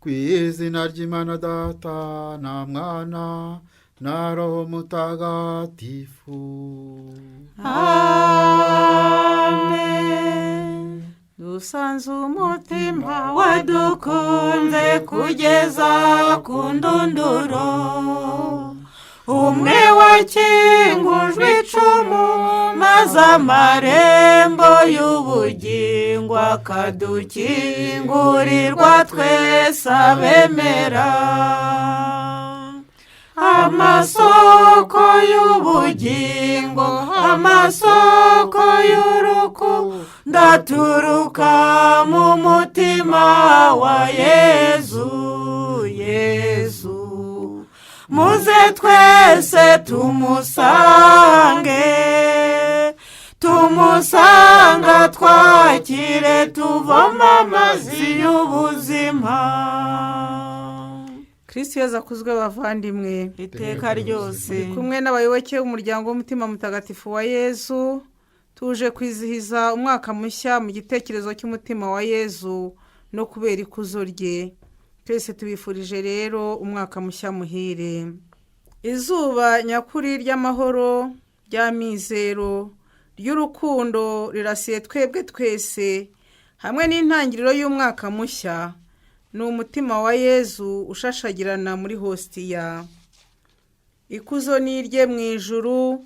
ku izina ry'Imana Data na Mwana na Roho Mutagatifu. Amen. Dusanze umutima wadukunze kugeza ku ndunduro, umwe wakingujwe icumu maze amarembo y'ubugingo akadukingurirwa twese abemera. Amasoko y'ubugingo, amasoko y'urukundo aturuka mu mutima wa Yezu. Yezu, muze twese tumusange, tumusanga twakire tuvoma amazi y'ubuzima. Kristo Yezu akuzwe bavandimwe Iteka ryose. kumwe n'abayoboke b'umuryango w'umutima mutagatifu wa Yezu, tuje kwizihiza umwaka mushya mu gitekerezo cy'umutima wa Yezu no kubera ikuzo rye. Twese tubifurije rero umwaka mushya muhire. Izuba nyakuri ry'amahoro, ry'amizero, ry'urukundo rirasiye twebwe twese, hamwe n'intangiriro y'umwaka mushya. Ni umutima wa Yezu ushashagirana muri hostiya. Ikuzo ni irye mu ijuru,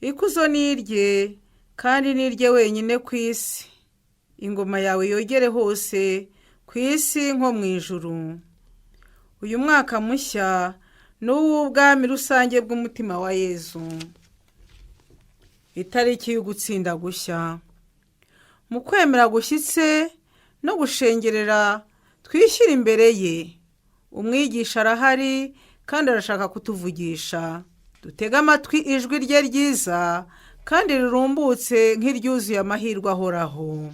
ikuzo ni irye kandi ni irye wenyine ku isi. Ingoma yawe yogere hose ku isi nko mu ijuru. Uyu mwaka mushya ni uw'ubwami rusange bw'umutima wa Yezu. Itariki y'ugutsinda gushya. Mu kwemera gushyitse no gushengerera twishyira imbere ye. Umwigisha arahari kandi arashaka kutuvugisha. Dutega amatwi ijwi rye ryiza kandi rirumbutse nk'iryuzuye amahirwe ahoraho.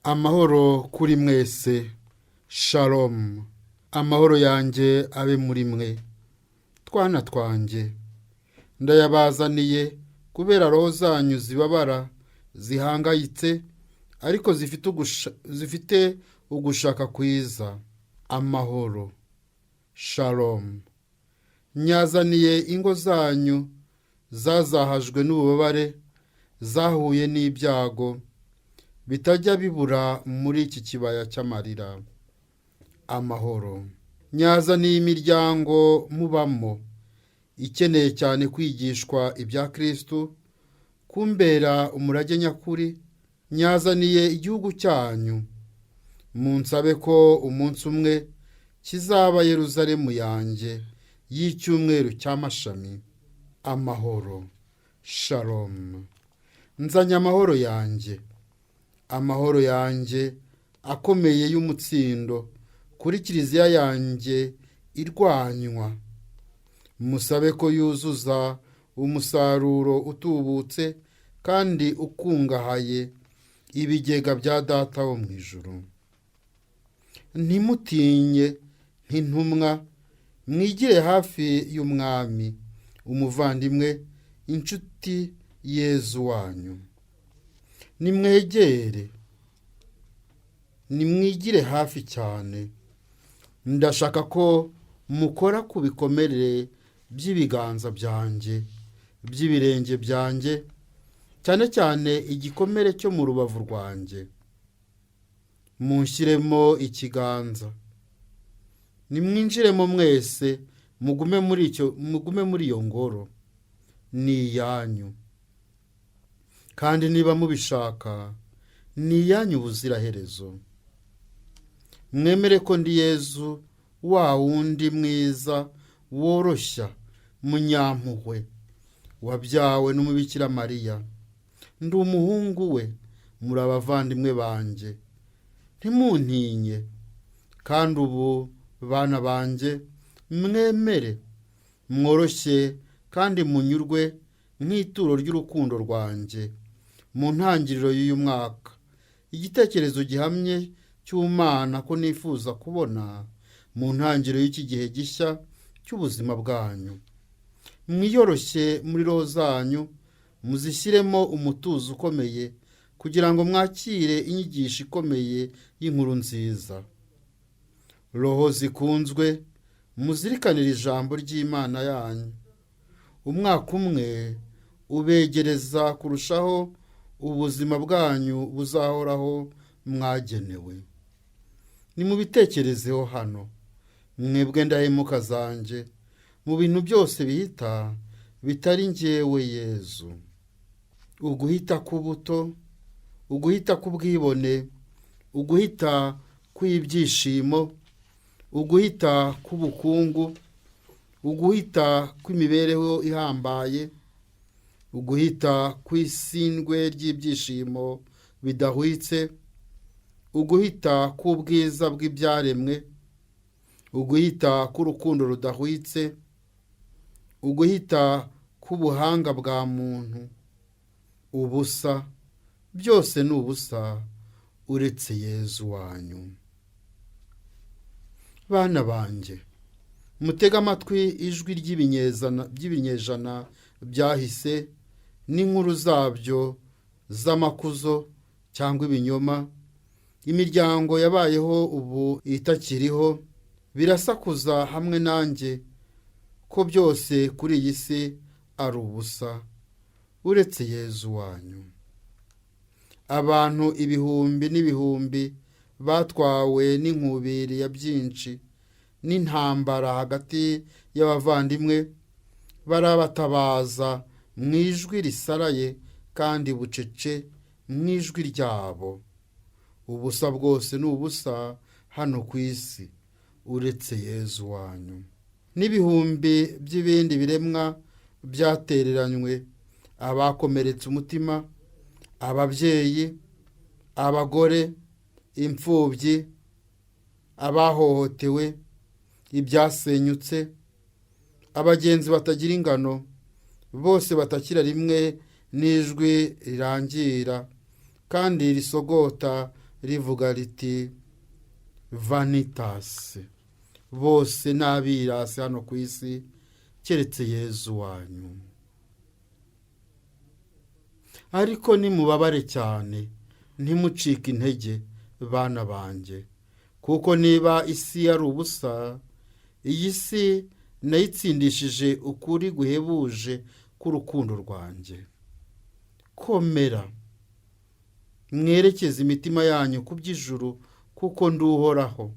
Amahoro kuri mwese. Shalom. Amahoro yanjye abe muri mwe. Twana twanjye, ndayabazaniye kubera roho zanyu zibabara, zihangayitse, ariko zifite ugushaka kwiza. Amahoro. Shalom. Nyazaniye ingo zanyu zazahajwe n'ububabare, zahuye n'ibyago bitajya bibura muri iki kibaya cy'amarira. Amahoro. Nyazaniye imiryango mubamo, ikeneye cyane kwigishwa ibya Kristo, kumbera umurage nyakuri. Nyazaniye igihugu cyanyu, munsabe ko umunsi umwe kizaba Yeruzalemu yanjye y'icyumweru cy'amashami. Amahoro. Shalom. Nzanye amahoro yanjye, amahoro yanjye akomeye y'umutsindo kuri kiliziya yanjye irwanywa. Musabe ko yuzuza umusaruro utubutse kandi ukungahaye ibigega bya Data wo mu ijuru. Ntimutinye nk'intumwa, mwigire hafi y'umwami, umuvandimwe, inshuti Yezu wanyu. Nimwegere, nimwigire hafi cyane. Ndashaka ko mukora ku bikomere by'ibiganza byanjye, by'ibirenge byanjye, cyane cyane igikomere cyo mu rubavu rwanjye. Munshyiremo ikiganza. Nimwinjiremo mwese, mugume muri iyo ngoro. Ni iyanyu. Kandi niba mubishaka, ni iyanyu ubuziraherezo. Mwemere ko ndi Yezu, wa wundi mwiza, woroshya, munyampuhwe, wabyawe n'umubikira Mariya. Ndi umuhungu we, muri abavandimwe banjye. Ntimuntinye. Kandi ubu, bana banjye, mwemere, mworoshye kandi munyurwe nk'ituro ry'urukundo rwanjye. Mu ntangiriro y'uyu mwaka, igitekerezo gihamye cy'Imana ko nifuza kubona mu ntangiriro y'iki gihe gishya cy'ubuzima bwanyu. Mwiyoroshye muri roho zanyu, muzishyiremo umutuzo ukomeye kugira ngo mwakire inyigisho ikomeye y'inkuru nziza. roho zikunzwe, muzirikanire ijambo ry'Imana yanyu. Umwaka umwe ubegereza kurushaho ubuzima bwanyu buzahoraho mwagenewe. Nimubitekerezeho hano, mwebwe ndahemuka zanjye, mu bintu byose bihita bitari njyewe Yezu. Uguhita k'ubuto, uguhita k'ubwibone, uguhita kw'ibyishimo, uguhita k'ubukungu, uguhita kw'imibereho ihambaye, uguhita kw'isindwe ry'ibyishimo bidahwitse, uguhita k'ubwiza bw'ibyaremwe, uguhita k'urukundo rudahwitse, uguhita k'ubuhanga bwa muntu. Ubusa, byose ni ubusa uretse Yezu wanyu. Bana banjye, mutega amatwi ijwi ry'ibinyejana byahise n'inkuru zabyo z'amakuzo cyangwa ibinyoma. Imiryango yabayeho ubu itakiriho birasakuza hamwe nanjye ko byose kuri iyi si ari ubusa uretse Yezu wanyu. Abantu ibihumbi n'ibihumbi batwawe n'inkubiri ya byinshi n'intambara hagati y'abavandimwe, barabatabaza mu ijwi risaraye kandi bucece mu ijwi ryabo. Ubusa bwose ni ubusa hano ku isi uretse Yezu wanyu. N'ibihumbi by'ibindi biremwa byatereranywe, abakomeretse umutima, ababyeyi, abagore, imfubyi, abahohotewe, ibyasenyutse, abagenzi batagira ingano, bose batakira rimwe n'ijwi rirangira kandi risogota rivuga riti vanitas. Bose n'abirasi hano ku isi keretse Yezu wanyu. Ariko nimubabare cyane, ntimucike intege bana banjye, kuko niba isi ari ubusa, iyi si nayitsindishije ukuri guhebuje k'urukundo rwanjye. Komera, mwerekeze imitima yanyu ku by'ijuru, kuko nduhoraho,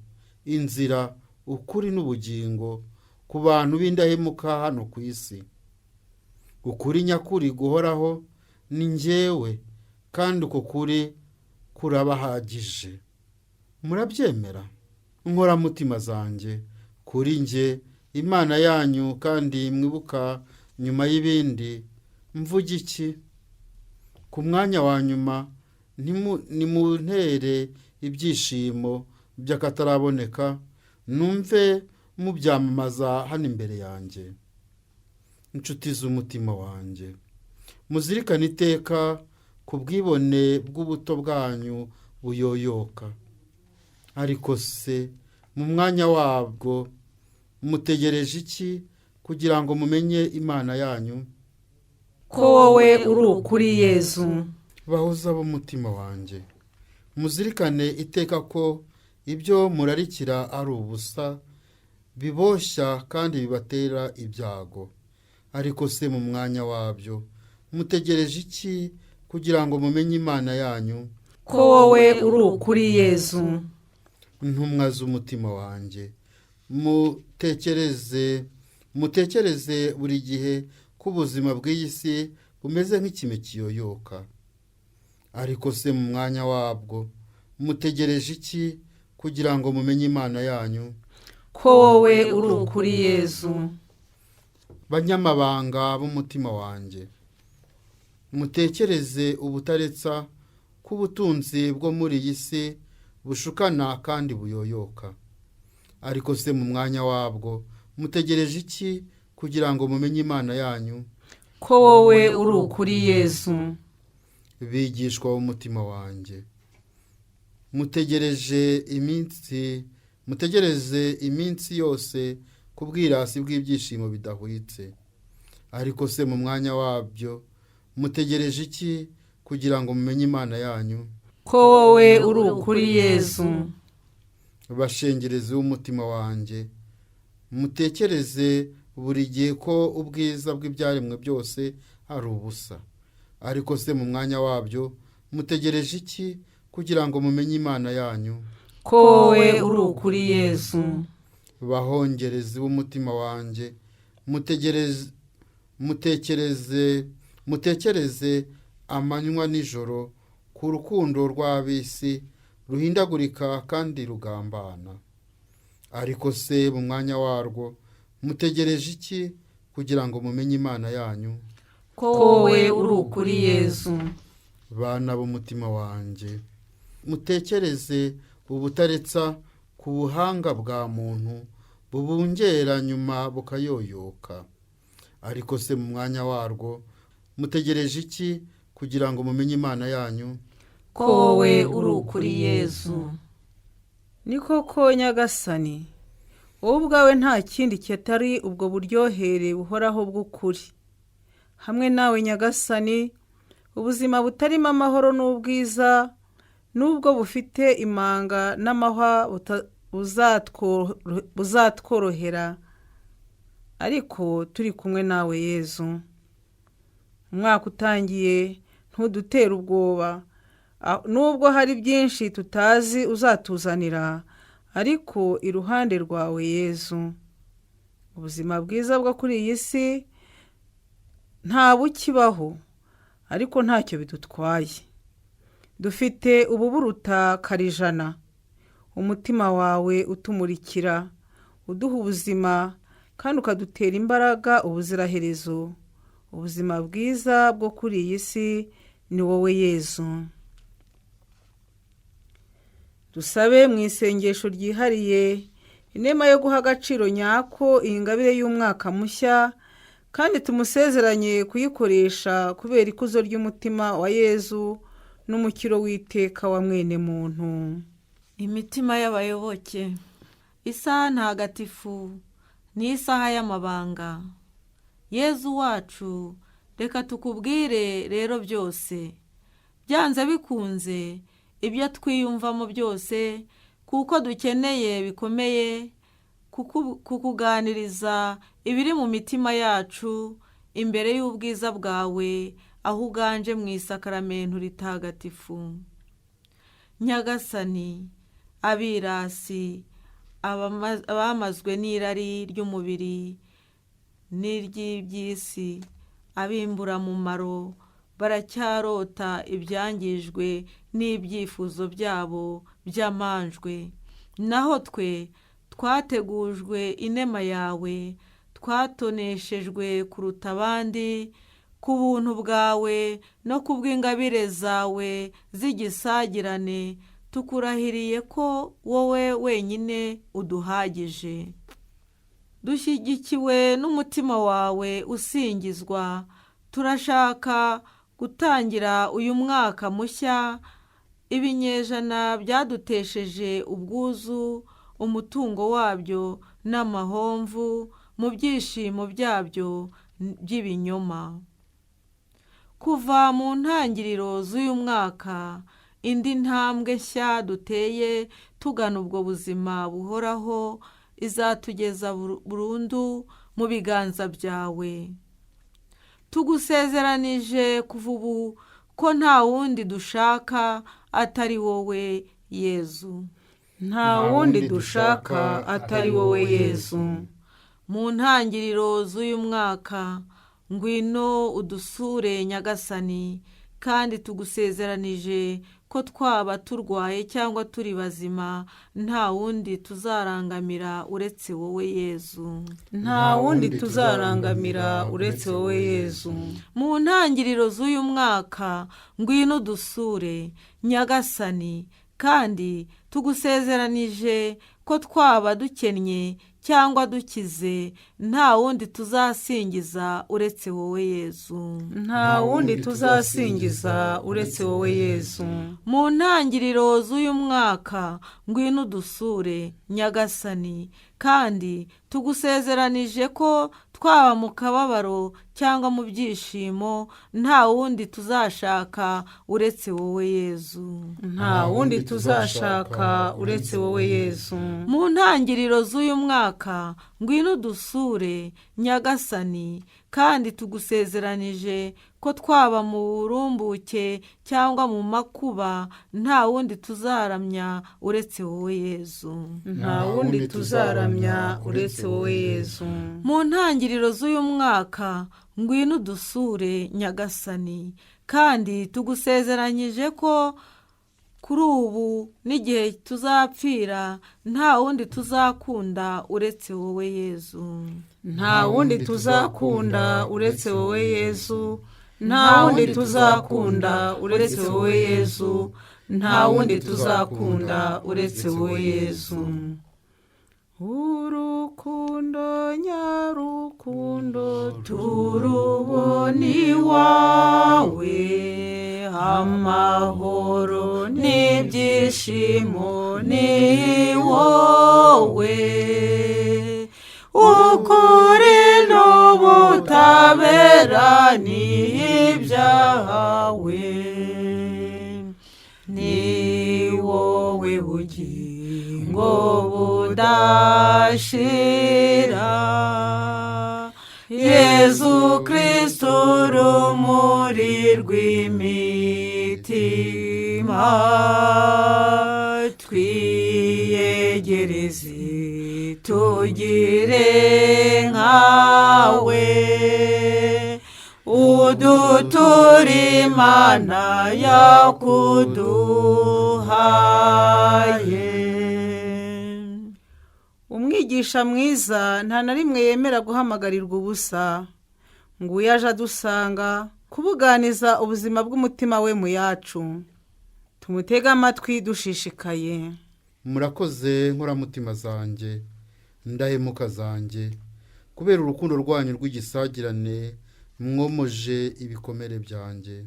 inzira, ukuri n'ubugingo ku bantu b'indahemuka hano ku isi. Ukuri nyakuri guhoraho ni njyewe, kandi uko kuri kurabahagije. Murabyemera? Nkoramutima zanjye, kuri njye Imana yanyu, kandi mwibuka nyuma y'ibindi mvuga iki? Ku mwanya wa nyuma nimuntere ibyishimo by'akataraboneka, numve mubyamamaza hano imbere yanjye. Inshuti z'umutima wanjye, muzirikane iteka ku bwibone bw'ubuto bwanyu buyoyoka. Ariko se mu mwanya wabwo mutegereje iki kugira ngo mumenye Imana yanyu? Ko wowe uri ukuri Yezu. Bahoza b'umutima wanjye, muzirikane iteka ko ibyo murarikira ari ubusa, biboshya kandi bibatera ibyago. Ariko se mu mwanya wabyo mutegereje iki kugira ngo mumenye Imana yanyu? Ko wowe uri ukuri Yezu. Ntumwa z'umutima wanjye, mutekereze buri gihe ko ubuzima bw'iyi si bumeze nk'ikime kiyoyoka. Ariko se mu mwanya wabwo mutegereje iki kugira ngo mumenye Imana yanyu? Ko wowe uri ukuri Yezu. Banyamabanga b'umutima wanjye, mutekereze ubutaretsa k'ubutunzi bwo muri iyi si bushukana kandi buyoyoka. Ariko se mu mwanya wabwo mutegereje iki kugira ngo mumenye Imana yanyu? Ko wowe uri ukuri Yezu. Bigishwa b'umutima wanjye, mutegereze iminsi yose ku bwirasi bw'ibyishimo bidahwitse. Ariko se mu mwanya wabyo mutegereje iki kugira ngo mumenye Imana yanyu? Ko wowe uri ukuri Yezu. bashengerezi w'umutima wanjye, mutekereze buri gihe ko ubwiza bw'ibyaremwe byose ari ubusa. Ariko se mu mwanya wabyo mutegereje iki kugira ngo mumenye Imana yanyu? ko wowe uri ukuri Yezu. Bahongerezi b'umutima wanjye, mutekereze amanywa n'ijoro ku rukundo rw'ab'isi ruhindagurika kandi rugambana. Ariko se mu mwanya warwo mutegereje iki kugira ngo mumenye Imana yanyu? ko wowe uri ukuri Yezu. Bana b'umutima wanjye, mutekereze ubutaretsa ku buhanga bwa muntu bubungera nyuma bukayoyoka. Ariko se mu mwanya warwo mutegereje iki kugira ngo mumenye Imana yanyu? ko wowe uri ukuri Yezu. Ni koko Nyagasani, wowe ubwawe nta kindi kitari ubwo buryohere buhoraho bw'ukuri. Hamwe nawe Nyagasani, ubuzima butarimo amahoro n'ubwiza, nubwo bufite imanga n'amahwa buzatworohera, ariko turi kumwe nawe Yezu. Umwaka utangiye ntudutere ubwoba, nubwo hari byinshi tutazi uzatuzanira, ariko iruhande rwawe Yezu. Ubuzima bwiza bwo kuri iyi si nta bukibaho, ariko ntacyo bidutwaye. Dufite ububuruta karijana, umutima wawe utumurikira, uduha ubuzima kandi ukadutera imbaraga ubuziraherezo. Ubuzima bwiza bwo kuri iyi si ni wowe Yezu. Dusabe mu isengesho ryihariye inema yo guha agaciro nyako iyi ngabire y'umwaka mushya, kandi tumusezeranye kuyikoresha kubera ikuzo ry'umutima wa Yezu n'umukiro w'iteka wa mwene muntu. Imitima y'abayoboke. Isaha ntagatifu ni isaha y'amabanga. Yezu wacu, reka tukubwire rero byose, byanze bikunze ibyo twiyumvamo byose, kuko dukeneye bikomeye kukuganiriza ibiri mu mitima yacu imbere y'ubwiza bwawe, aho uganje mu isakaramentu ritagatifu. Nyagasani, abirasi, abamazwe n'irari ry'umubiri n'iry'iby'isi, ab'imburamumaro baracyarota ibyangijwe n'ibyifuzo byabo by'amanjwe. Naho twe twategujwe inema yawe, twatoneshejwe kuruta abandi ku buntu bwawe no kubw'ingabire zawe z'igisagirane, tukurahiriye ko wowe wenyine uduhagije. Dushyigikiwe n'umutima wawe usingizwa, turashaka gutangira uyu mwaka mushya. Ibinyejana byadutesheje ubwuzu, umutungo wabyo n'amahomvu mu byishimo byabyo by'ibinyoma. Kuva mu ntangiriro z'uyu mwaka, indi ntambwe nshya duteye tugana ubwo buzima buhoraho izatugeza burundu mu biganza byawe. Tugusezeranije kuva ubu ko nta wundi dushaka atari wowe Yezu. Nta wundi dushaka atari wowe Yezu. Mu ntangiriro z'uyu mwaka, ngwino udusure Nyagasani, kandi tugusezeranije ko twaba turwaye cyangwa turi bazima, nta wundi tuzarangamira uretse wowe Yezu. Nta wundi tuzarangamira uretse wowe Yezu. Mu ntangiriro z'uyu mwaka, ngwino udusure Nyagasani, kandi tugusezeranije ko twaba dukennye cyangwa dukize, nta wundi tuzasingiza uretse wowe Yezu. nta wundi tuzasingiza uretse wowe Yezu. Mu ntangiriro z'uyu mwaka ngwino udusure Nyagasani, kandi tugusezeranije ko twaba mu kababaro cyangwa mu byishimo, nta wundi tuzashaka uretse wowe Yezu. nta wundi tuzashaka uretse wowe Yezu. Mu ntangiriro z'uyu mwaka ngwino udusure Nyagasani, kandi tugusezeranije ko twaba mu burumbuke cyangwa mu makuba, nta wundi tuzaramya uretse wowe Yezu. nta wundi tuzaramya uretse wowe Yezu. Mu ntangiriro z'uyu mwaka ngwino udusure Nyagasani, kandi tugusezeranyije ko kuri ubu n'igihe tuzapfira, nta wundi tuzakunda uretse wowe Yezu. nta wundi tuzakunda uretse wowe Yezu. nta wundi tuzakunda uretse wowe Yezu. nta wundi tuzakunda uretse wowe Yezu. urukundo nyarukundo turubona iwawe, amahoro n'ibyishimo ni wowe, ukuri n'ubutabera ni ibyawe, ni wowe bugingo budashira, Yezu Kristo urumuri rw'imitima, twiyegereze tugire nkawe, uduture Imana yakuduhaye. Umwigisha mwiza nta na rimwe yemera guhamagarirwa ubusa. Nguyu aje adusanga kubuganiza ubuzima bw'umutima we mu yacu. Tumutege amatwi dushishikaye. murakoze nkoramutima zanjye, ndahemuka zanjye, kubera urukundo rwanyu rw'igisagirane mwomoje ibikomere byanjye.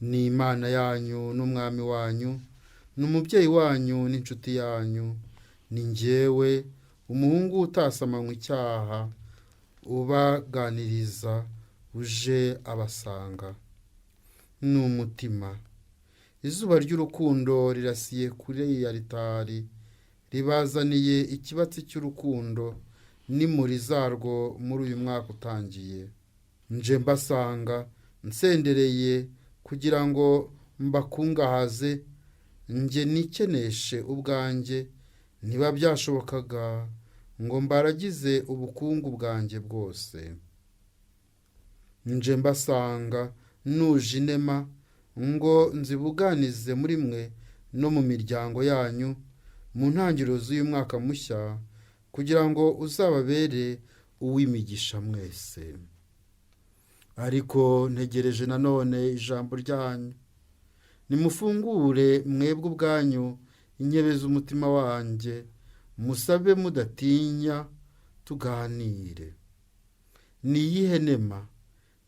Ni Imana yanyu n'umwami wanyu, n'umubyeyi wanyu n'inshuti yanyu, ni njyewe umuhungu utasamanywe icyaha, ubaganiriza uje abasanga. Ni umutima. Izuba ry'urukundo rirasiye kuri ya ritari, ribazaniye ikibatsi cy'urukundo n'imuri zarwo muri uyu mwaka utangiye. Nje mbasanga nsendereye kugira ngo mbakungahaze, nge nikeneshe ubwanjye, niba byashobokaga ngo mbaragize ubukungu bwanjye bwose. Nje mbasanga nuje inema ngo nzibuganize muri mwe no mu miryango yanyu mu ntangiriro z'uyu mwaka mushya, kugira ngo uzababere uw'imigisha mwese. Ariko ntegereje nanone ijambo ryanyu. Nimufungure mwebwe ubwanyu inkebe z'umutima wanjye, musabe mudatinya, tuganire. Niyihe nema,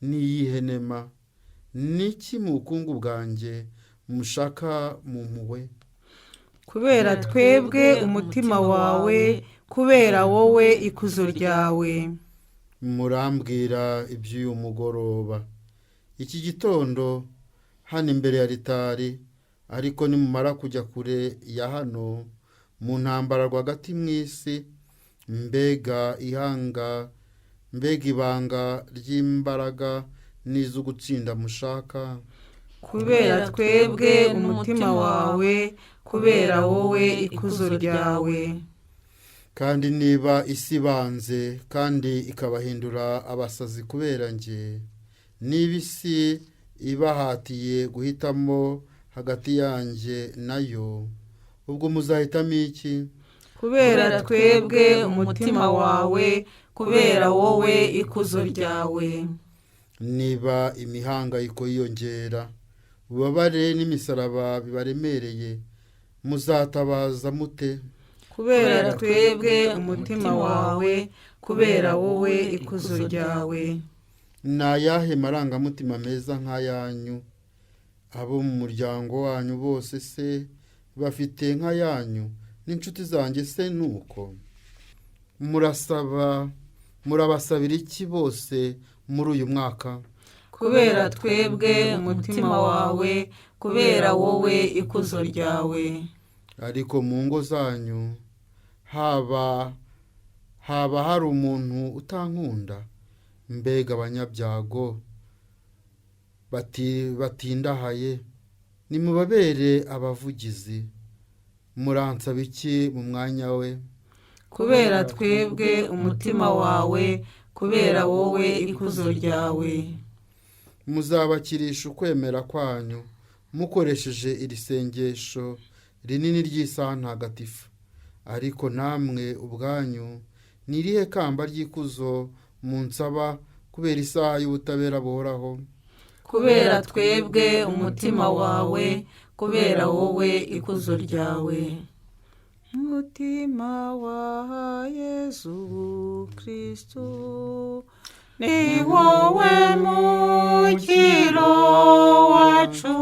niyihe nema, niki mu bukungu bwanjye mushaka mu mpuhwe? Kubera twebwe umutima wawe, kubera wowe ikuzo ryawe. Murambwira iby'uyu mugoroba. Iki gitondo hano imbere ya ritari, ariko nimumara kujya kure ya hano mu ntambara rwagati mu isi, mbega ibanga ry'imbaraga n'izo gutsinda mushaka. Kubera twebwe umutima wawe, kubera wowe ikuzo ryawe. Kandi niba isi banze kandi ikabahindura abasazi kubera njye, niba isi ibahatiye guhitamo hagati yanjye nayo, ubwo muzahitamo iki? Kubera twebwe umutima wawe, kubera wowe ikuzo ryawe. Niba imihangayiko yiyongera, ububabare n'imisaraba bibaremereye, muzatabaza mute? kubera twebwe umutima wawe, kubera wowe ikuzo ryawe. ni ayahe marangamutima meza nk'ayanyu? abo mu muryango wanyu bose se bafite nk'ayanyu? n'inshuti zanjye se nuko? murabasabira iki bose muri uyu mwaka? kubera twebwe umutima wawe, kubera wowe ikuzo ryawe. ariko mu ngo zanyu haba hari umuntu utankunda? mbega abanyabyago batindahaye, nimubabere abavugizi. muransaba iki mu mwanya we? kubera twebwe umutima wawe, kubera wowe ikuzo ryawe. muzabakirisha ukwemera kwanyu mukoresheje iri sengesho rinini ry'isaha ntagatifu. ariko namwe ubwanyu ni irihe kamba ry'ikuzo munsaba kubera isaha y'ubutabera buhoraho? kubera twebwe umutima wawe, kubera wowe ikuzo ryawe. Mutima wa Yesu Kristo, ni wowe mukiro wacu,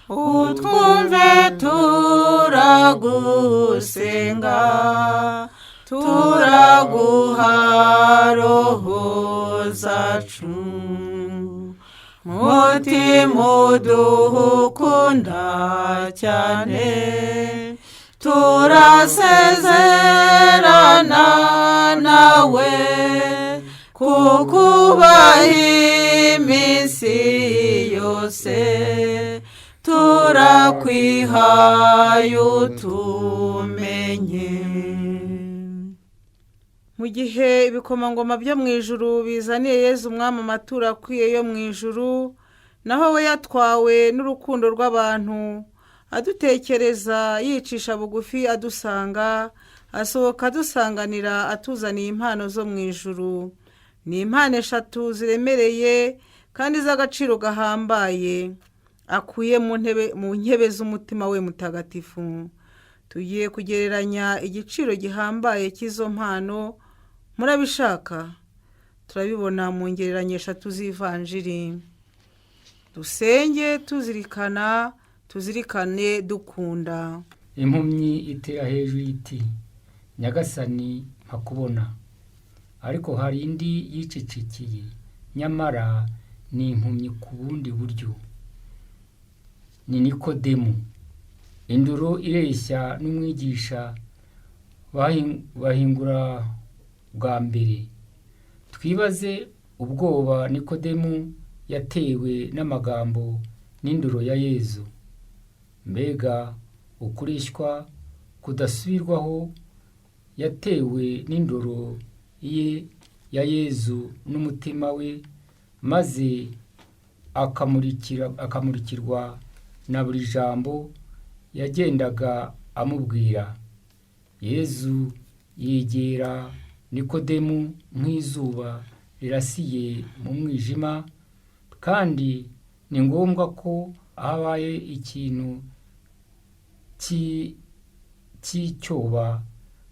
utwumve turagusenga, turaguha roho zacu. mutima udukunda cyane, turasezerana nawe kukubaha iminsi yose, turakwihaye utumenye. mu gihe ibikomangoma byo mu ijuru bizaniye Yezu umwami amaturo akwiye yo mu ijuru, naho we yatwawe n'urukundo rw'abantu, adutekereza yicisha bugufi adusanga, asohoka adusanganira atuzaniye impano zo mu ijuru. ni impano 3 ziremereye kandi z'agaciro gahambaye akuye mu ntebe z'umutima we mutagatifu. tugiye kugereranya igiciro gihambaye cy'izo mpano. murabishaka? turabibona mu ngereranye 3 z'ivanjiri. dusenge tuzirikane dukunda. impumyi itera hejuru iti, nyagasani mpakubona. ariko hari indi yicicikiye, nyamara ni impumyi ku bundi buryo. ni Nikodemu. induru ireshya n'umwigisha bahingura bwa mbere. twibaze ubwoba Nikodemu yatewe n'amagambo n'induro ya Yezu. mbega ukurishywa kudasubirwaho yatewe n'indoro ye ya Yezu n'umutima we, maze akamurikirwa na buri jambo yagendaga amubwira. Yezu yegera Nikodemu nk'izuba rirasiye mu mwijima, kandi ni ngombwa ko habaye ikintu cy'icyoba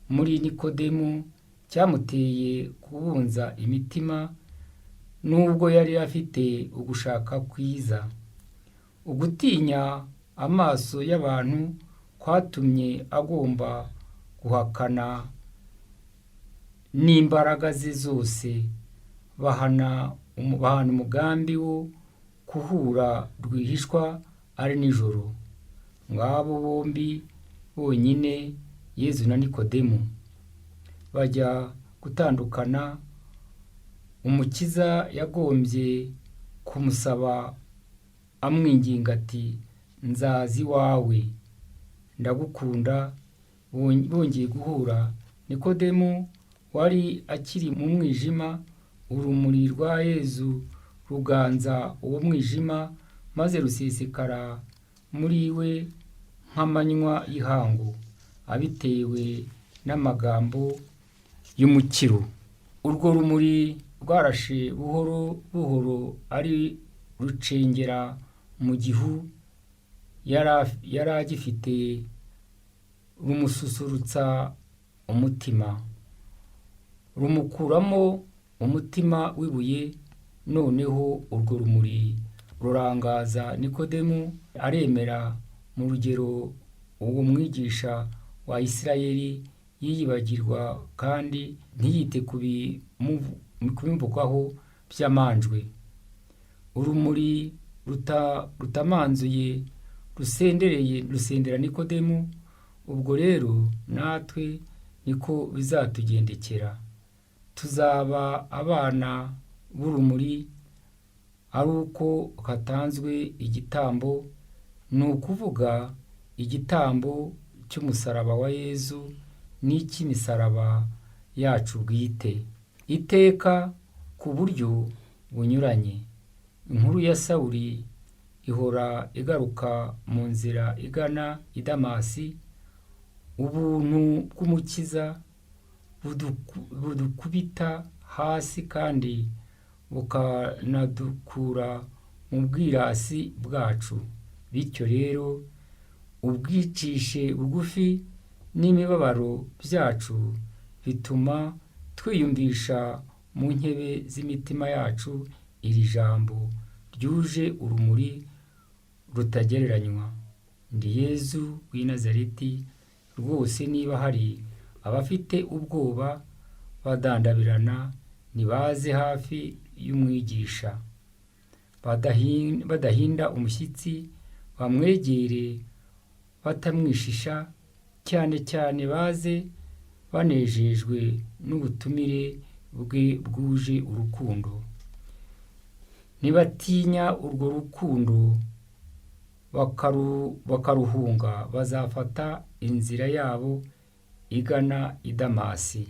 muri Nikodemu cyamuteye kubunza imitima, nubwo yari afite ugushaka kwiza. ugutinya amaso y'abantu kwatumye agomba guhakana n'imbaraga ze zose, bahana umugambi wo kuhura rwihishwa ari nijoro. ngabo bombi bonyine, Yezu na Nikodemu, bajya gutandukana. umukiza yagombye kumusaba amwinginga ati, nzazi wawe, ndagukunda. bongeye guhura. Nikodemu wari akiri mu mwijima, urumuri rwa Yezu ruganza uwo mwijima, maze rusesekara muri we nk'amanywa y'ihangu, abitewe n'amagambo y'umukiro. urwo rumuri rwarashe buhoro buhoro ari rucengera mu gihu yari agifite rumususurutsa umutima, rumukuramo umutima w'ibuye. Noneho urwo rumuri rurangaza Nikodemu, aremera mu rugero uwo mwigisha wa Isirayeli yiyibagirwa kandi ntiyite kubimvugwaho by'amanjwe. Urumuri rutamanzuye rusendera Nikodemu. Ubwo rero natwe niko bizatugendekera, tuzaba abana b'urumuri ari uko hatanzwe igitambo, ni ukuvuga igitambo cy'umusaraba wa Yezu n'icy'imisaraba yacu bwite, iteka ku buryo bunyuranye. Inkuru ya Sawuli ihora igaruka mu nzira igana i Damasi. Ubuntu bw'Umukiza budukubita hasi kandi bukanadukura mu bwirasi bwacu. Bityo rero ubwicishe bugufi n'imibabaro byacu bituma twiyumvisha mu nkebe z'imitima yacu iri jambo ryuje urumuri rutagereranywa: ndi Yezu w'i Nazareti. Rwose niba hari abafite ubwoba badandabirana, nibaze hafi y'umwigisha, badahinda umushyitsi, bamwegere batamwishisha, cyane cyane baze banejejwe n'ubutumire bwe bwuje urukundo. Nibatinya urwo rukundo bakaruhunga, bazafata inzira yabo igana i Damasi.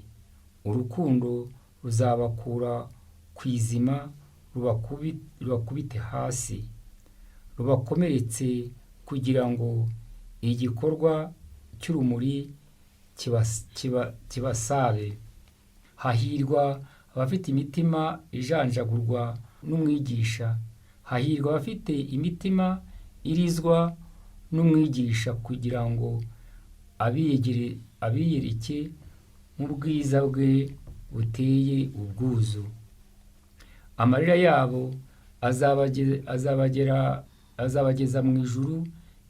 Urukundo ruzabakura ku izima, rubakubite hasi, rubakomeretse kugira ngo igikorwa cy'urumuri kibasabe. Hahirwa abafite imitima ijanjagurwa n'umwigisha, hahirwa abafite imitima irizwa n'umwigisha, kugira ngo abiyereke mu bwiza bwe buteye ubwuzu. Amarira yabo azabageza mu ijuru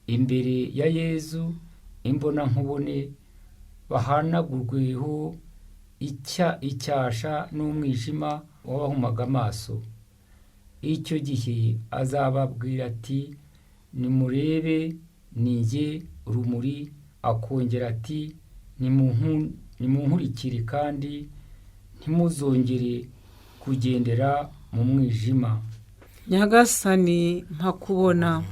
imbere ya Yezu imbonankubone, bahanagurweho icyasha n'umwijima wabahumaga amaso. Icyo gihe azababwira ati, nimurebe ni jye urumuri. Akongera ati, nimunkurikire kandi ntimuzongere kugendera mu mwijima. Nyagasani mpakubona,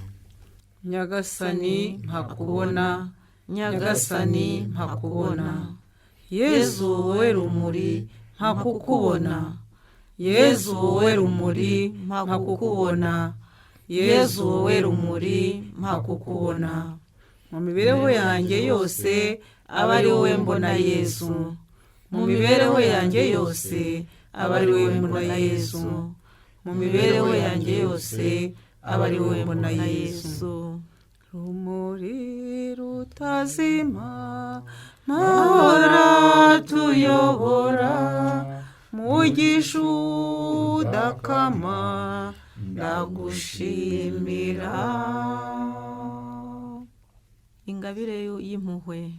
Nyagasani mpakubona, Nyagasani mpakubona. Yezu wowe rumuri mpakukubona, Yezu wowe rumuri mpakukubona, Yezu wowe rumuri mpakukubona. Mu mibereho yanjye yose aba ari wowe mbona Yezu, mu mibereho yanjye yose aba ari wowe mbona Yezu, mu mibereho yanjye yose aba ari wowe mbona Yezu. Rumuri rutazima mahora tuyobora, mugisha udakama ndagushimira. Ingabire y'impuhwe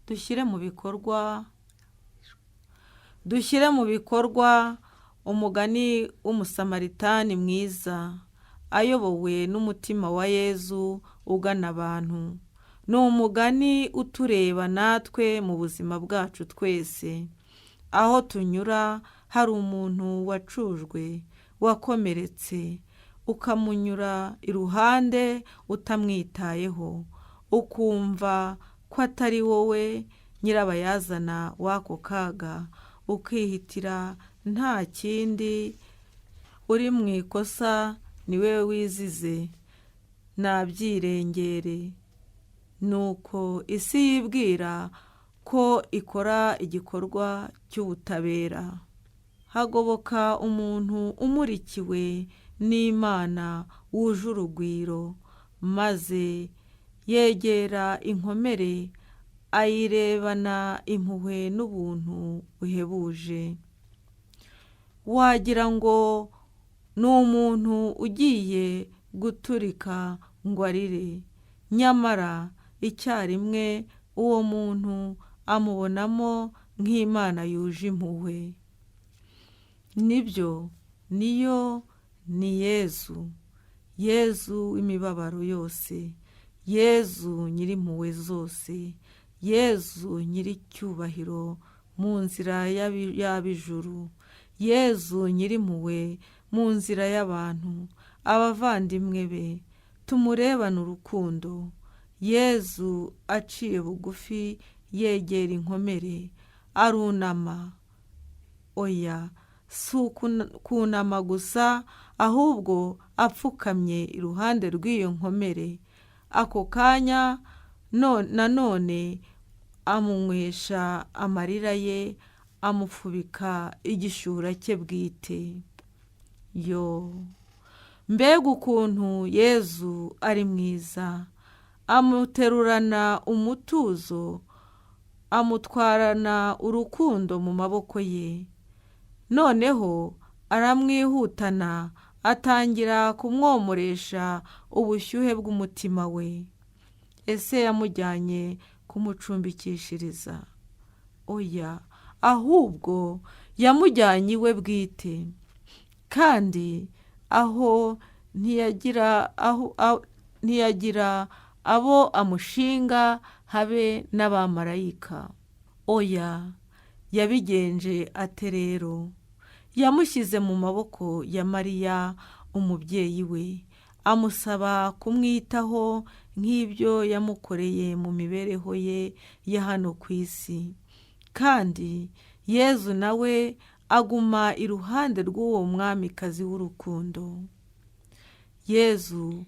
dushyire mu bikorwa umugani w'umusamaritani mwiza, ayobowe n'umutima wa Yezu ugana abantu. Ni umugani utureba natwe mu buzima bwacu twese. Aho tunyura hari umuntu wacujwe, wakomeretse, ukamunyura iruhande utamwitayeho, ukumva ko atari wowe nyirabayazana w'ako kaga, ukihitira nta kindi, uri mu ikosa ni wewe wizize, nabyirengere. Nuko isi yibwira ko ikora igikorwa cy'ubutabera. Hagoboka umuntu umurikiwe n'Imana wuje urugwiro, maze yegera inkomere ayirebana impuhwe n'ubuntu buhebuje. Wagira ngo ni umuntu ugiye guturika ngo arire, nyamara icyarimwe uwo muntu amubonamo nk'Imana yuje impuhwe. Nibyo, niyo ni Yezu, Yezu w'imibabaro yose, Yezu nyir'impuhwe zose, Yezu nyir'icyubahiro mu nzira y'ab'ijuru, Yezu nyir'impuhwe mu nzira y'abantu, abavandimwe be, tumurebane urukundo. Yezu aciye bugufi yegera inkomere, arunama. Oya, si ukunama gusa, ahubwo apfukamye iruhande rw'iyo nkomere. Ako kanya nanone amunywesha amarira ye, amufubika igishura cye bwite. Yo, mbega ukuntu Yezu ari mwiza! Amuterurana umutuzo, amutwarana urukundo mu maboko ye. Noneho aramwihutana, atangira kumwomoresha ubushyuhe bw'umutima we. Ese yamujyanye kumucumbikishiriza? Oya, ahubwo yamujyanye iwe bwite, kandi aho ntiyagira abo amushinga, habe n'abamarayika. Oya, yabigenje ate rero? Yamushyize mu maboko ya Mariya umubyeyi we, amusaba kumwitaho nk'ibyo yamukoreye mu mibereho ye ya hano ku isi. Kandi Yezu nawe aguma iruhande rw'uwo mwamikazi w'urukundo. Yezu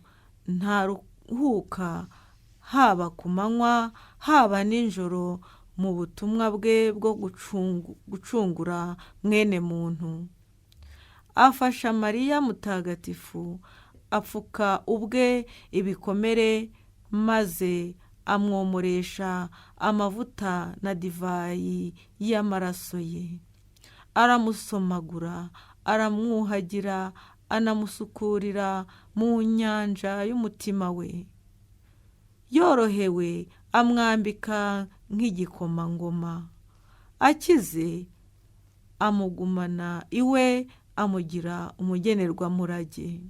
ntaruhuka, haba ku manywa haba nijoro, mu butumwa bwe bwo gucungura mwene muntu. Afasha Mariya mutagatifu, apfuka ubwe ibikomere, maze amwomoresha amavuta na divayi y'amaraso ye. Aramusomagura, aramwuhagira, anamusukurira mu nyanja y'umutima we. Yorohewe, amwambika nk'igikomangoma. Akize, amugumana iwe, amugira umugenerwamurage.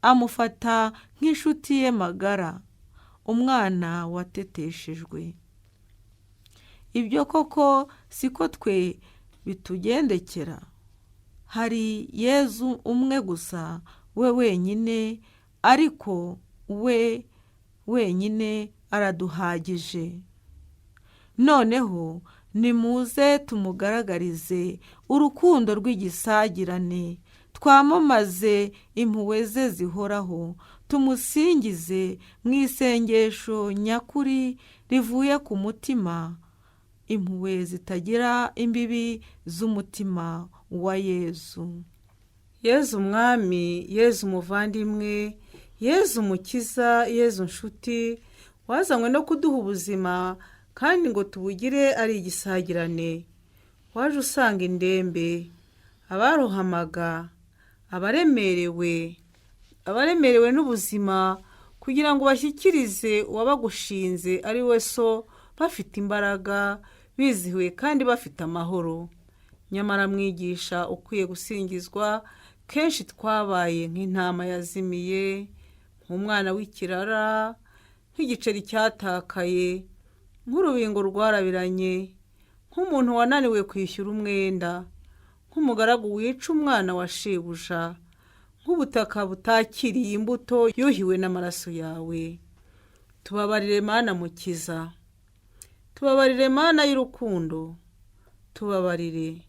Amufata nk'inshuti ye magara, umwana wateteshejwe. Ibyo koko siko twe bitugendekera? Hari Yezu umwe gusa, we wenyine, ariko we wenyine araduhagije. Noneho nimuze tumugaragarize urukundo rw'igisagirane, twamamaze impuhwe ze zihoraho, tumusingize mu isengesho nyakuri rivuye ku mutima, impuhwe zitagira imbibi z'umutima wa Yezu. Yezu mwami, Yezu muvandimwe, Yezu mukiza, Yezu nshuti, wazanywe no kuduha ubuzima kandi ngo tubugire ari igisagirane. Waje usanga indembe, abarohamaga, abaremerewe n'ubuzima, kugira ngo bashyikirize uwabagushinze ari we So, bafite imbaraga, bizihiwe kandi bafite amahoro. Nyamara mwigisha ukwiye gusingizwa, kenshi twabaye nk'intama yazimiye, nk'umwana w'ikirara, nk'igiceri cyatakaye, nk'urubingo rwarabiranye, nk'umuntu wananiwe kwishyura umwenda, nk'umugaragu wica umwana wa shebuja, nk'ubutaka butakiriye imbuto yuhiwe n'amaraso yawe. Tubabarire Mana mukiza, tubabarire Mana y'urukundo, tubabarire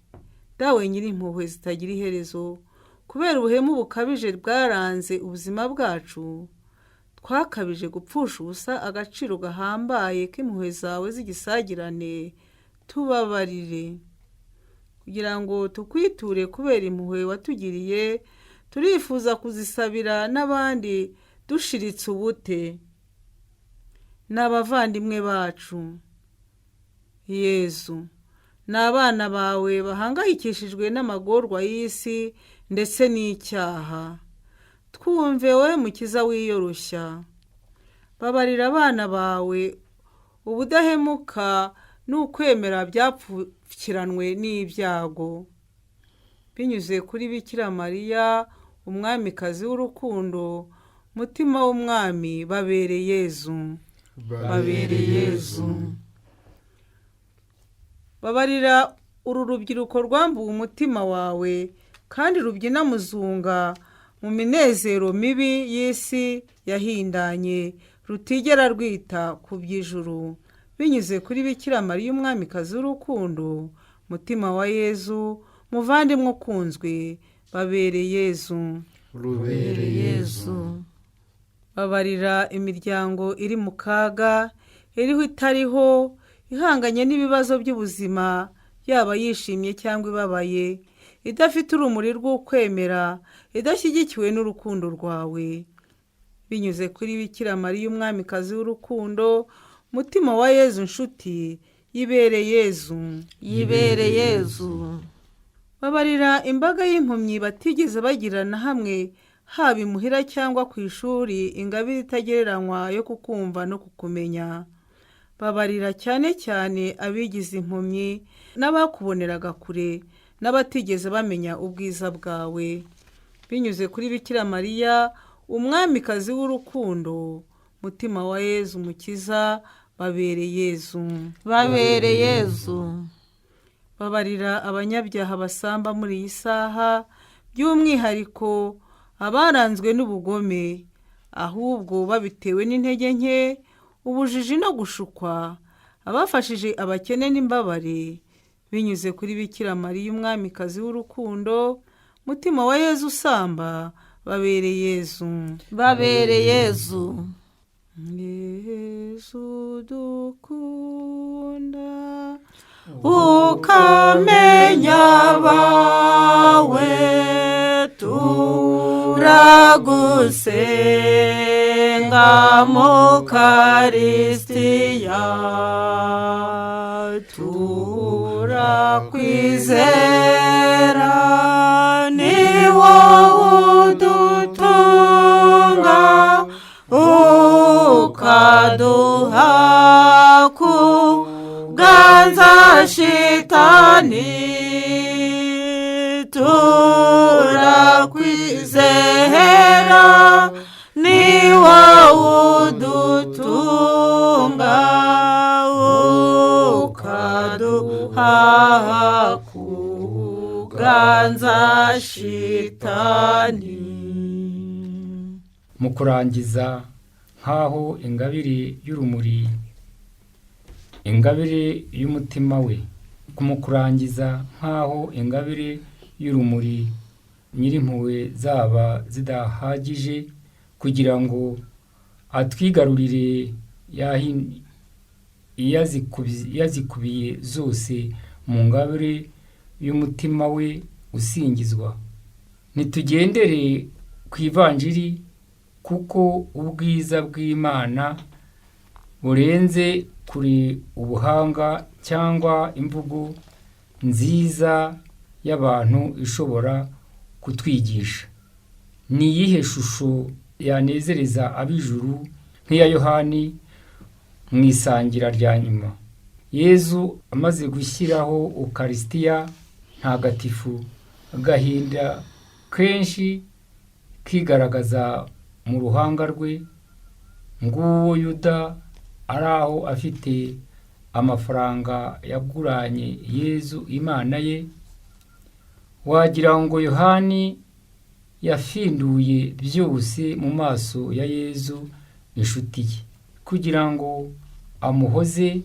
Dawe nyir'impuhwe zitagira iherezo. Kubera ubuhemu bukabije bwaranze ubuzima bwacu, twakabije gupfusha ubusa agaciro gahambaye k'impuhwe zawe z'igisagirane. Tubabarire. Kugira ngo tukwiture kubera impuhwe watugiriye, turifuza kuzisabira n'abandi dushiritse ubute. N'abavandimwe bacu, yezu ni abana bawe bahangayikishijwe n'amagorwa y'isi ndetse n'icyaha. Twumve wowe mukiza wiyoroshya, babarira abana bawe ubudahemuka n'ukwemera byapfukiranwe n'ibyago. Binyuze kuri Bikira Mariya umwamikazi w'urukundo, mutima w'umwami, babere Yezu. babere Yezu. Babarira uru rubyiruko rwambuwe umutima wawe kandi rubyina muzunga mu minezero mibi y'isi yahindanye, rutigera rwita ku by'ijuru. Binyuze kuri Bikira Mariya umwamikazi w'urukundo, mutima wa Yezu, muvandimwe ukunzwe, babere Yezu. Rubere Yezu. Babarira imiryango iri mu kaga, iriho itariho, ihanganye n'ibibazo by'ubuzima, yaba yishimye cyangwa ibabaye, idafite urumuri rw'ukwemera, idashyigikiwe n'urukundo rwawe. Binyuze kuri Bikira Mariya umwamikazi w'urukundo, mutima wa Yezu nshuti, yibere Yezu. Yibere Yezu. Babarira imbaga y'impumyi batigeze bagirana hamwe, haba imuhira cyangwa ku ishuri, ingabire itagereranywa yo kukumva no kukumenya. Babarira cyane cyane abigize impumyi n'abakuboneraga kure, n'abatigeze bamenya ubwiza bwawe. Binyuze kuri Bikira Mariya umwamikazi w'urukundo, mutima wa Yezu mukiza, babere Yezu. Babere Yezu. Babarira abanyabyaha basamba muri iyi saha, by'umwihariko abaranzwe n'ubugome, ahubwo babitewe n'intege nke, ubujiji no gushukwa, abafashije abakene n'imbabare. Binyuze kuri Bikira Mariya umwamikazi w'urukundo, mutima wa Yezu usamba, babere Yezu. Babere Yezu. Yezu dukunda, ukamenya abawe, turagusenga mu Karistiya, turakwizera, ni wowe udutunga, ukaduha kuganza shitani, turakwizera, ni wowe udutunga, ukaduha kuganza shitani. mu kurangiza nk'aho ingabire y'urumuri, ingabire y'umutima we, mu kurangiza nk'aho ingabire y'urumuri nyirimpuhwe zaba zidahagije kugira ngo atwigarurire yazikubiye zose mu ngabire y'umutima we usingizwa. Nitugendere ku ivanjiri, kuko ubwiza bw'Imana burenze kuri ubuhanga cyangwa imvugo nziza y'abantu ishobora kutwigisha. Ni iyihe shusho yanezereza ab'ijuru nk'iya Yohani mu isangira rya nyuma? Yezu amaze gushyiraho Ukaristiya ntagatifu, agahinda kenshi kigaragaza mu ruhanga rwe, nguwo Yuda ari aho afite amafaranga yaguranye Yezu Imana ye. Wagira ngo Yohani yafinduye byose mu maso ya Yezu inshuti ye, kugira ngo amuhoze,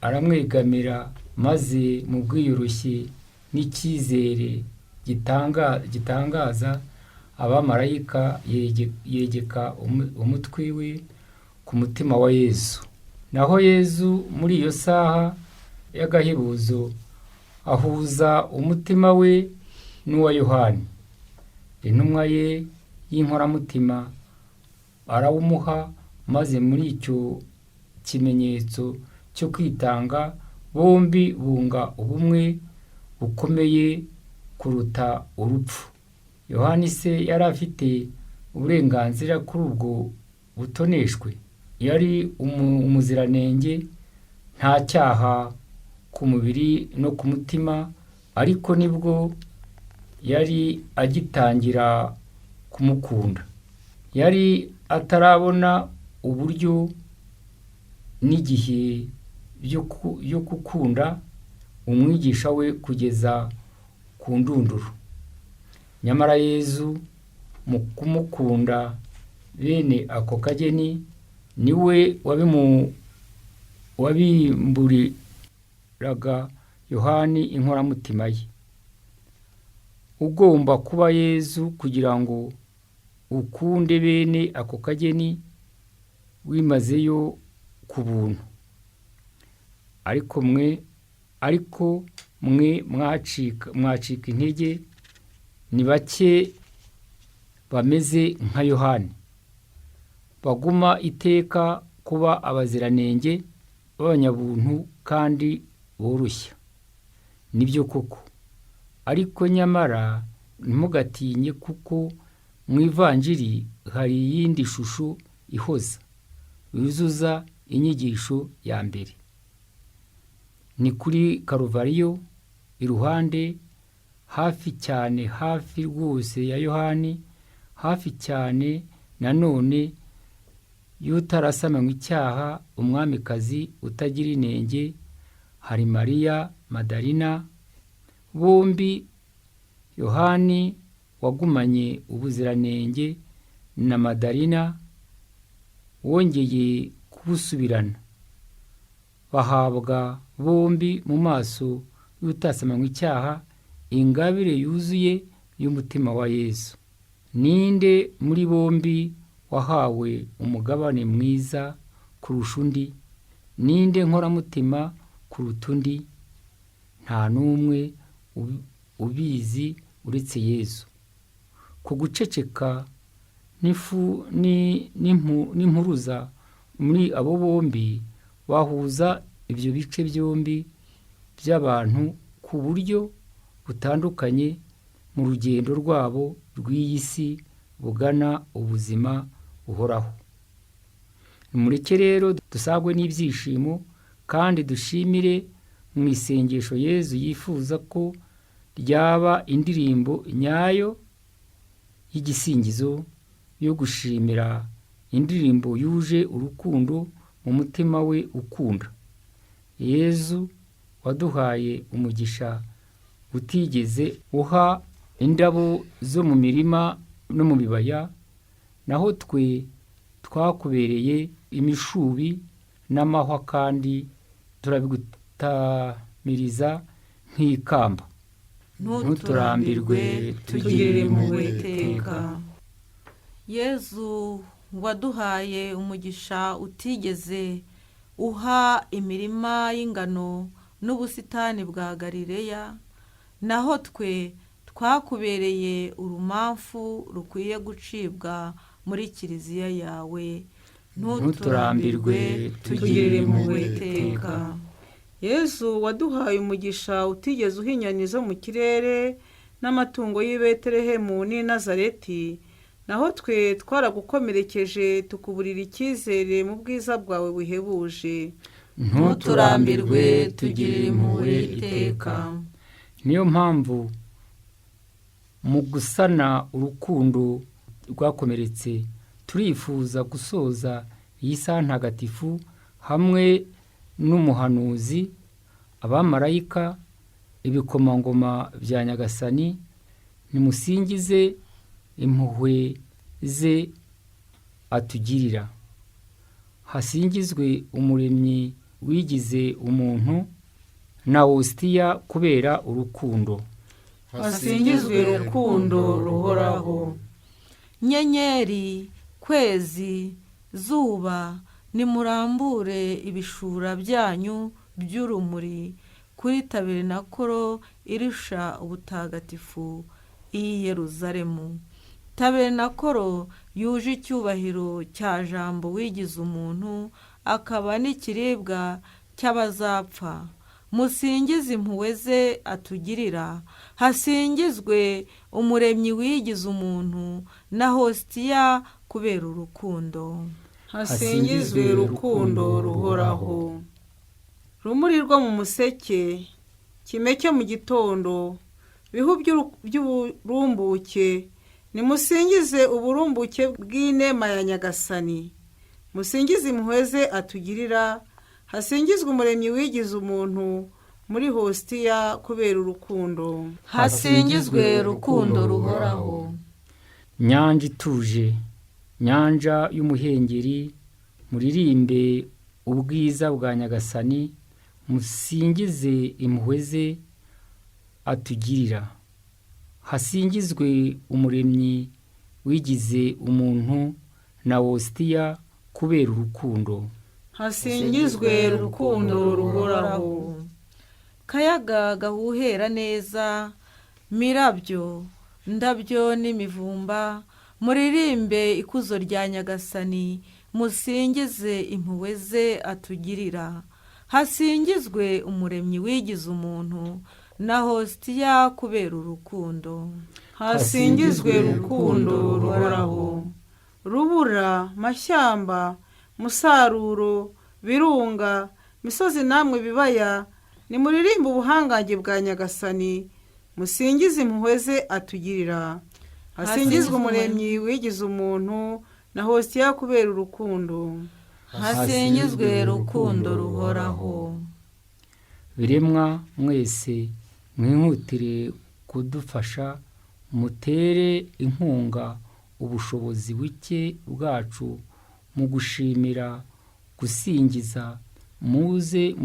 aramwegamira, maze mu bwiyoroshye n'icyizere gitangaza abamarayika yegeka umutwe we ku mutima wa Yezu. Naho Yezu muri iyo saha y'agahebuzo ahuza umutima we n'uwa Yohani, intumwa ye y'inkoramutima, arawumuha, maze muri icyo kimenyetso cyo kwitanga bombi bunga ubumwe bukomeye kuruta urupfu. Yohani se yari afite uburenganzira kuri ubwo butoneshwe. Yari umuziranenge, nta cyaha ku mubiri no ku mutima, ariko nibwo yari agitangira kumukunda. Yari atarabona uburyo n'igihe byo gukunda umwigisha we kugeza ku ndunduro. Nyamara Yezu mu kumukunda bene ako kageni niwe wabimburiraga Yohani inkoramutima ye. Ugomba kuba Yezu kugira ngo ukunde bene ako kageni wimazeyo ku buntu. Ariko mwe mwacika intege. Ni bake bameze nka Yohani, baguma iteka kuba abaziranenge b'abanyabuntu kandi boroshya. Nibyo koko, ariko nyamara ntimugatinye, kuko mu ivanjiri hari iyindi shusho ihoza, yuzuza inyigisho ya mbere. Ni kuri Karuvariyo, iruhande hafi rwose ya Yohani, hafi cyane nanone y'utarasamanywe icyaha, umwamikazi utagira inenge, hari Mariya Madalina. Bombi Yohani wagumanye ubuziranenge na Madalina wongeye kubusubirana, bahabwa bombi mu maso y'utasamanywe icyaha ingabire yuzuye y'umutima wa Yesu. Ninde muri bombi wahawe umugabane mwiza kurusha undi? Ninde nkoramutima kuruta undi? Nta n'umwe ubizi uretse Yesu. Ku guceceka n'impuruza muri abo bombi bahuza ibyo bice byombi by'abantu ku buryo butandukanye mu rugendo rwabo rw'iyi si bugana ubuzima buhoraho. Nimureke rero dusagwe n'ibyishimo kandi dushimire mu isengesho Yezu yifuza ko ryaba indirimbo nyayo y'igisingizo yo gushimira, indirimbo yuje urukundo mu mutima we ukunda. Yezu waduhaye umugisha utigeze uha indabo zo mu mirima no mu bibaya, naho twe twakubereye imishubi n'amahwa, kandi turabigutamiriza nk'ikamba. Ntuturambirwe, tugirire impuhwe iteka. Yezu waduhaye umugisha utigeze uha imirima y'ingano n'ubusitani bwa Galileya, naho twe twakubereye urumamfu rukwiye gucibwa muri kiliziya yawe. Ntuturambirwe, tugirire impuhwe iteka. Yezu waduhaye umugisha utigeze uha inyoni zo mu kirere n'amatungo y'i Betelehemu n'i Nazareti, naho twe twaragukomerekeje tukuburira icyizere mu bwiza bwawe buhebuje. Ntuturambirwe, tugirire impuhwe iteka. Niyo mpamvu mu gusana urukundo rwakomeretse turifuza gusoza iyi saha ntagatifu hamwe n'umuhanuzi, abamarayika, ibikomangoma bya Nyagasani. Nimusingize impuhwe ze atugirira. Hasingizwe umuremyi wigize umuntu na Ostiya kubera urukundo. Hasingizwe urukundo ruhoraho. Nyenyeri, kwezi, zuba, nimurambure ibishura byanyu by'urumuri kuri taberenakoro irusha ubutagatifu i Yeruzalemu. Taberenakoro yuje icyubahiro cya Jambo wigize umuntu, akaba n'ikiribwa cy'abazapfa. musingize impuhwe ze atugirira. Hasingizwe umuremyi wigize umuntu na hositiya kubera urukundo. hasingizwe urukundo ruhoraho. Rumuri rwo mu museke, kime cyo mu gitondo, bihu by'uburumbuke, nimusingize uburumbuke bw'inema ya Nyagasani. Musingize impuhwe ze atugirira, hasingizwe umuremyi wigize umuntu muri hositiya kubera urukundo. Hasingizwe urukundo ruhoraho. Nyanja ituje, nyanja y'umuhengeri, muririmbe ubwiza bwa Nyagasani, musingize impuhwe ze atugirira. Hasingizwe umuremyi wigize umuntu na hositiya kubera urukundo. Hasingizwe urukundo ruhoraho. Kayaga gahuhera neza, mirabyo, ndabyo n'imivumba, muririmbe ikuzo rya Nyagasani, musingize impuhwe ze atugirira. Hasingizwe umuremyi wigize umuntu na hositiya kubera urukundo. Hasingizwe urukundo ruhoraho. Rubura, mashyamba, musaruro, birunga, misozi namwe bibaya, nimuririmbe ubuhangange bwa Nyagasani, musingize impuhwe ze atugirira. Hasingizwe umuremyi wigize umuntu na hositiya kubera urukundo. Hasingizwe urukundo ruhoraho. Biremwa mwese mwihutire kudufasha, mutere inkunga ubushobozi buke bwacu mu gushimira, gusingiza, muze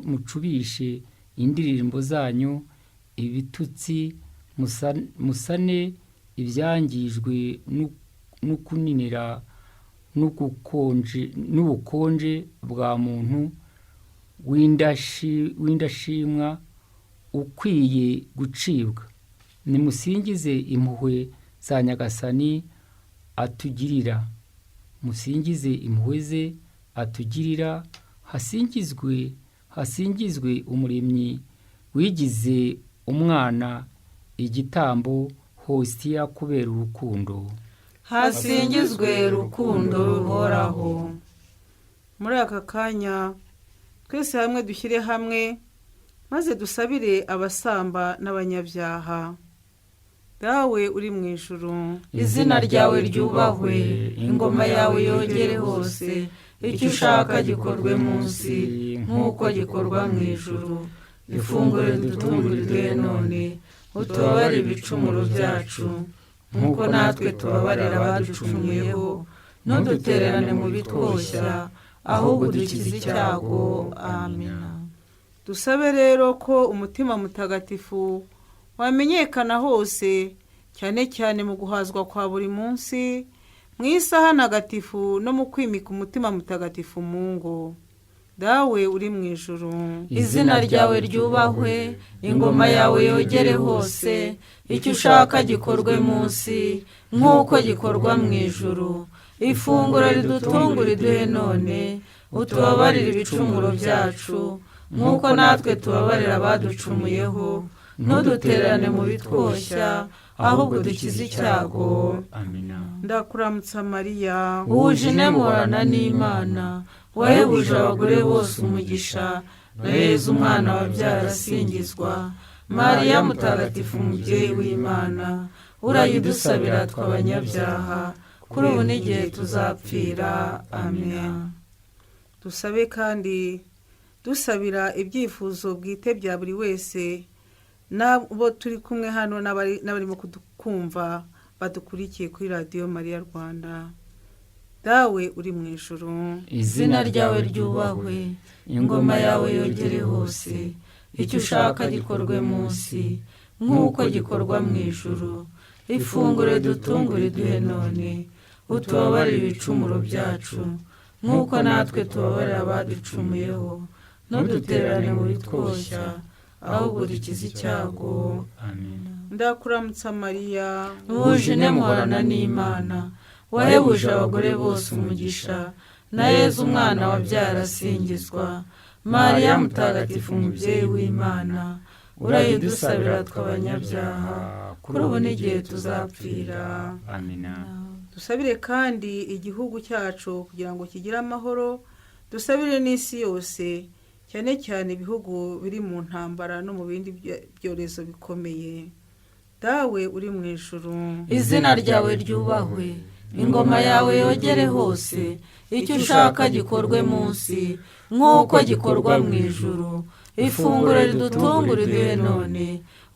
mucubishe indirimbo zanyu ibitutsi, musane ibyangijwe n'ukuninira n'ubukonje bwa muntu w'indashimwa ukwiye gucibwa. Nimusingize impuhwe za Nyagasani atugirira. Musingize impuhwe ze atugirira. Hasingizwe umuremyi wigize umwana igitambo, hositiya kubera urukundo. Hasingizwe urukundo ruhoraho. Muri aka kanya twese hamwe dushyire hamwe, maze dusabire abasamba n'abanyabyaha. Dawe uri mu ijuru, izina ryawe ryubahwe, ingoma yawe yogere hose, icyo ushaka gikorwe munsi nk'uko gikorwa mu ijuru. Ifunguro ridutungurire none, utubabarire ibicumuro byacu nk'uko natwe tubabarira abaducumuyeho, ntudutererane mu bitwoshya, ahubwo dukize icyago. Amina. Dusabe rero ko umutima mutagatifu wamenyekana hose, cyane cyane mu guhazwa kwa buri munsi, mu isaha ntagatifu no mu kwimika umutima mutagatifu mu ngo. Dawe uri mu ijuru, izina ryawe ryubahwe, ingoma yawe yogere hose, icyo ushaka gikorwe munsi nk'uko gikorwa mu ijuru. Ifunguro ridutungura iduhe none, utubabarire ibicumuro byacu nk'uko natwe tubabarira abaducumuyeho, ntudutererane mu bitwoshya, ahubwo dukize icyago. Amina. ndakuramutsa Mariya, wuje inemurana n'Imana, wahebuje abagore bose umugisha, na Yezu umwana wabyara asingizwa. Mariya mutagatifu umubyeyi w'Imana, urayidusabira tw'abanyabyaha, kuri ubu n'igihe tuzapfira. Amina. dusabe kandi dusabira ibyifuzo bwite bya buri wese, n'abo turi kumwe hano n'abarimo kudukumva badukurikiye kuri radiyo Mariya Rwanda. Dawe uri mu ijuru, izina ryawe ryubahwe, ingoma yawe yogere hose, icyo ushaka gikorwe munsi nk'uko gikorwa mu ijuru. Ifunguro ridutungura iduhe none, utubabarire ibicumuro byacu nk'uko natwe tubabarira abaducumuyeho, ntudutererane mu bitwoshya, ahubwo dukize icyago. Amina. ndakuramutsa Mariya, wuje inemurana n'Imana, wahebuje abagore bose umugisha, na Yezu umwana wabyara asingizwa. mariya mutagatifu umubyeyi w'imana urayidusabira tw'abanyabyaha kuri ubu n'igihe tuzapfira. amina. dusabire kandi igihugu cyacu kugira ngo kigire amahoro, dusabire n'isi yose, cyane cyane ibihugu biri mu ntambara no mu bindi byorezo bikomeye. dawe uri mu ijuru, izina ryawe ryubahwe, ingoma yawe yogere hose, icyo ushaka gikorwe munsi nk'uko gikorwa mu ijuru. ifunguro ridutungura iduhe none,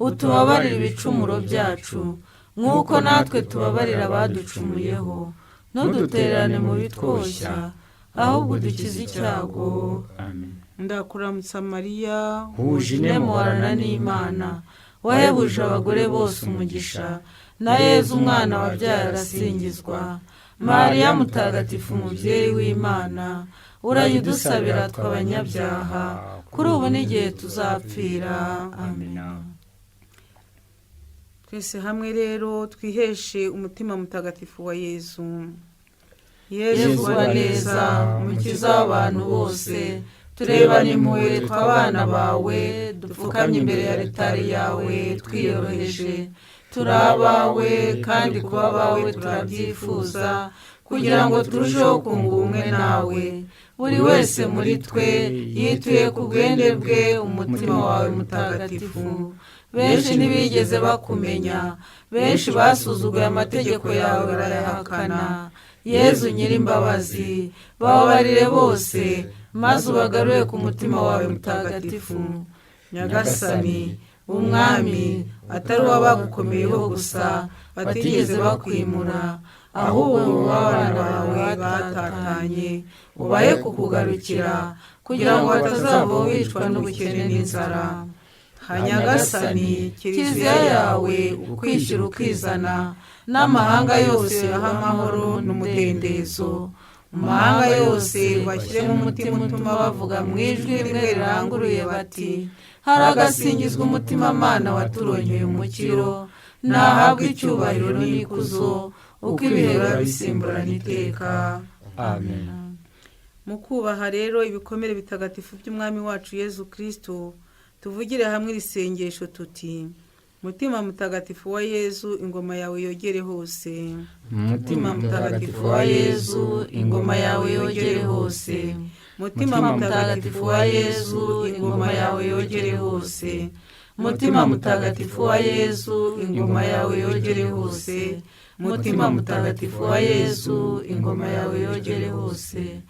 utubabarire ibicumuro byacu nk'uko natwe tubabarira abaducumuyeho, ntudutererane mu bitwoshya, ahubwo udukize icyago. amen. ndakuramutsa mariya, huje muhorana n'imana, wahebuje abagore bose umugisha, na yezu umwana wabyaye arasingizwa. mariya mutagatifu umubyeyi w'imana urayidusabira tw'abanyabyaha kuri ubu n'igihe tuzapfira. amina. twese hamwe rero twiheshe umutima mutagatifu wa yezu. yezu wa neza, umukiza w'abantu bose, turebane impuhwe tw'abana bawe, dupfukamye imbere ya ritari yawe twiyoroheje. turi abawe kandi kuba abawe turabyifuza, kugira ngo turusheho kunga ubumwe nawe. buri wese muri twe yituye ku bwende bwe umutima wawe mutagatifu. benshi ntibigeze bakumenya, benshi basuzuguye amategeko yawe barayahakana. yezu nyir'imbabazi, bababarire bose, maze ubagarure ku mutima wawe mutagatifu. nyagasani, umwami atari uwabagukomeyeho gusa, batigeze bakwimura, ahubwo abana bawe batatanye, ubahe kukugarukira, kugira ngo batazavaho bicwa n'ubukene n'inzara. nyagasani, kiliziya yawe ukwishyira ukizana, n'amahanga yose yaha amahoro n'umudendezo. mu mahanga yose bashyiremo umutima utuma bavuga mu ijwi rimwe riranguruye bati, haragasingizwa umutimamana waturonyeye umukiro, nahabwe icyubahiro n'ikuzo, uko ibihe biba bisimburana iteka. amen. mu kubaha rero ibikomere bitagatifu by'umwami wacu yezu kristo, tuvugire hamwe iri sengesho tuti: mutima mutagatifu wa yezu, ingoma yawe yogere hose. mutima mutagatifu wa yezu, ingoma yawe yogere hose. mutima mutagatifu wa yezu, ingoma yawe yogere hose. mutima mutagatifu wa yezu, ingoma yawe yogere hose. mutima mutagatifu wa yezu, ingoma yawe yogere hose.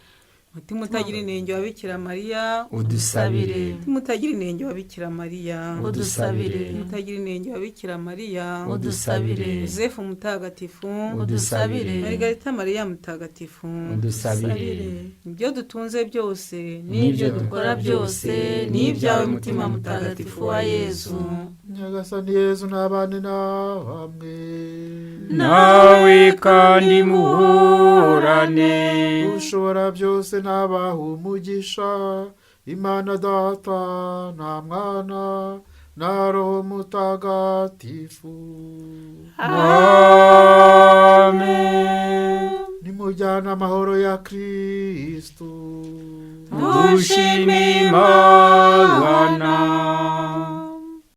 mutima utagira inenge wa bikira mariya, udusabire. mutima utagira inenge wa bikira mariya, udusabire. mutima utagira inenge wa bikira mariya, udusabire. yosefu mutagatifu, udusabire. marigarita mariya mutagatifu, udusabire. ibyo dutunze byose n'ibyo dukora byose ni ibyawe mutima mutagatifu wa yezu. nyagasani yezu ntabane namwe, nawe kandi muhorane. ushobora byose nabaha umugisha, imana data na mwana na roho mutagatifu. amen. nimujyana amahoro ya kristo. dushime Imana.